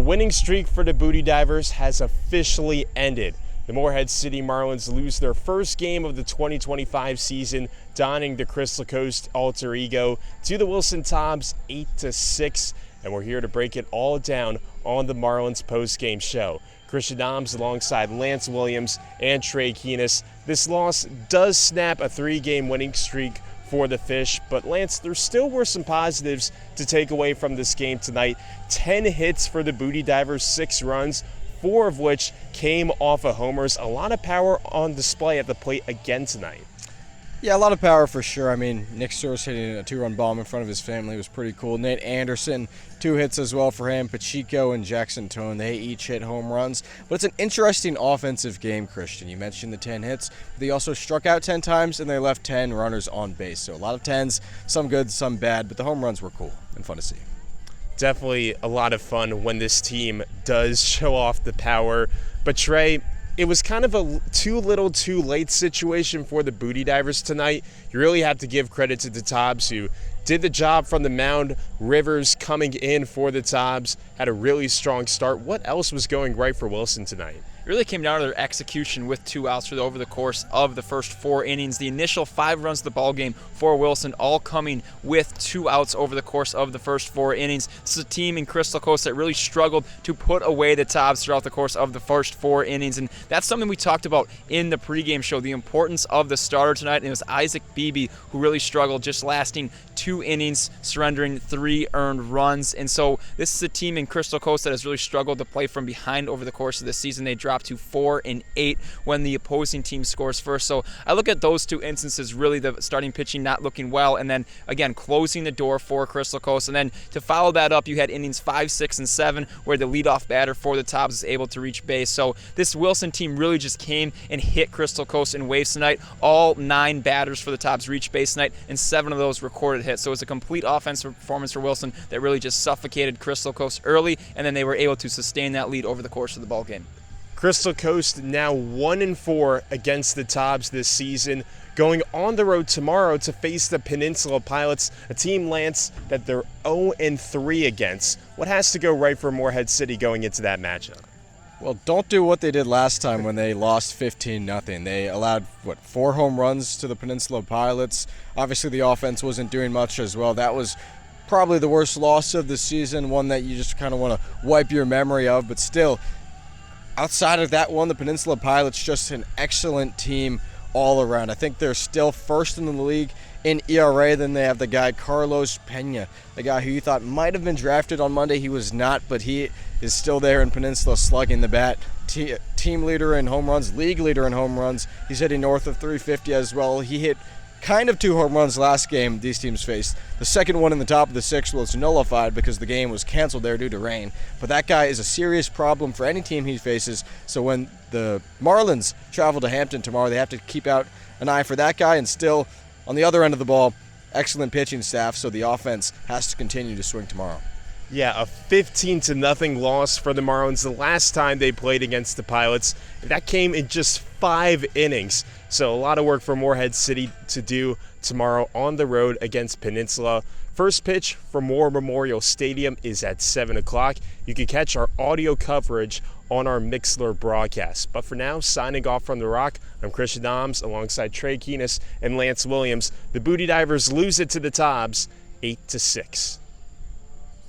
winning streak for the Booty Divers has officially ended. The Morehead City Marlins lose their first game of the 2025 season, donning the Crystal Coast alter ego to the Wilson Tobs 8-6, and we're here to break it all down on the Marlins post-game show. Christian Tobs alongside Lance Williams and Trey Keenis. This loss does snap a 3-game winning streak for the Fish, but Lance, there still were some positives to take away from this game tonight. 10 hits for the Booty Divers, 6 runs, 4 of which came off of homers. A lot of power on display at the plate again tonight. Yeah, a lot of power for sure. I mean, Nick Sturz hitting a 2-run bomb in front of his family was pretty cool. Nate Anderson, 2 hits as well for him. Pacheco and Jackson Tone, they each hit home runs. But it's an interesting offensive game, Christian. You mentioned the 10 hits. They also struck out 10 times, and they left 10 runners on base. So a lot of 10s, some good, some bad, but the home runs were cool and fun to see. Definitely a lot of fun when this team does show off the power. But Trey, it was kind of a too little too late situation for the Booty Divers tonight. You really have to give credit to the Tobs, who did the job from the mound. Rivers coming in for the Tobs had a really strong start. What else was going right for Wilson tonight? It really came down to their execution with 2 outs over the course of the first 4 innings. The initial 5 runs of the ball game for Wilson, all coming with 2 outs over the course of the first 4 innings. This is a team in Crystal Coast that really struggled to put away the Tobs throughout the course of the first 4 innings, and that's something we talked about in the pregame show, the importance of the starter tonight. And it was Isaac Beebe who really struggled, just lasting 2 innings, surrendering 3 earned runs. And so this is a team in Crystal Coast that has really struggled to play from behind over the course of the season. They dropped to 4 and 8 when the opposing team scores first. So I look at those 2 instances, really the starting pitching not looking well, and then again closing the door for Crystal Coast. And then to follow that up, you had innings 5, 6, and 7 where the leadoff batter for the Tobs is able to reach base. So this Wilson team really just came and hit Crystal Coast in waves tonight. All 9 batters for the Tobs reached base tonight, and 7 of those recorded hits. So it was a complete offensive performance for Wilson that really just suffocated Crystal Coast early, and then they were able to sustain that lead over the course of the ball game. Crystal Coast now 1-4 against the Tobs this season, going on the road tomorrow to face the Peninsula Pilots, a team, Lance, that they're 0-3 against. What has to go right for Morehead City going into that matchup? Well, don't do what they did last time when they lost 15-0. They allowed, 4 home runs to the Peninsula Pilots. Obviously, the offense wasn't doing much as well. That was probably the worst loss of the season, one that you just kind of want to wipe your memory of. But still, outside of that one, the Peninsula Pilots just an excellent team all around. I think they're still first in the league in ERA. Then they have the guy Carlos Pena, the guy who you thought might have been drafted on Monday. He was not, but he is still there in Peninsula slugging the bat. Team leader in home runs, league leader in home runs. He's hitting north of 350 as well. He hit kind of 2 home runs last game these teams faced. The second one in the top of the 6th was nullified because the game was canceled there due to rain. But that guy is a serious problem for any team he faces. So when the Marlins travel to Hampton tomorrow, they have to keep out an eye for that guy. And still, on the other end of the ball, excellent pitching staff, so the offense has to continue to swing tomorrow. Yeah, a 15-0 loss for the Marlins the last time they played against the Pilots. That came in just 5 innings. So a lot of work for Morehead City to do tomorrow on the road against Peninsula. First pitch from Moore Memorial Stadium is at 7 o'clock. You can catch our audio coverage on our Mixlr broadcast. But for now, signing off from The Rock, I'm Christian Tobs alongside Trey Keenis and Lance Williams. The Booty Divers lose it to the Tobs 8-6.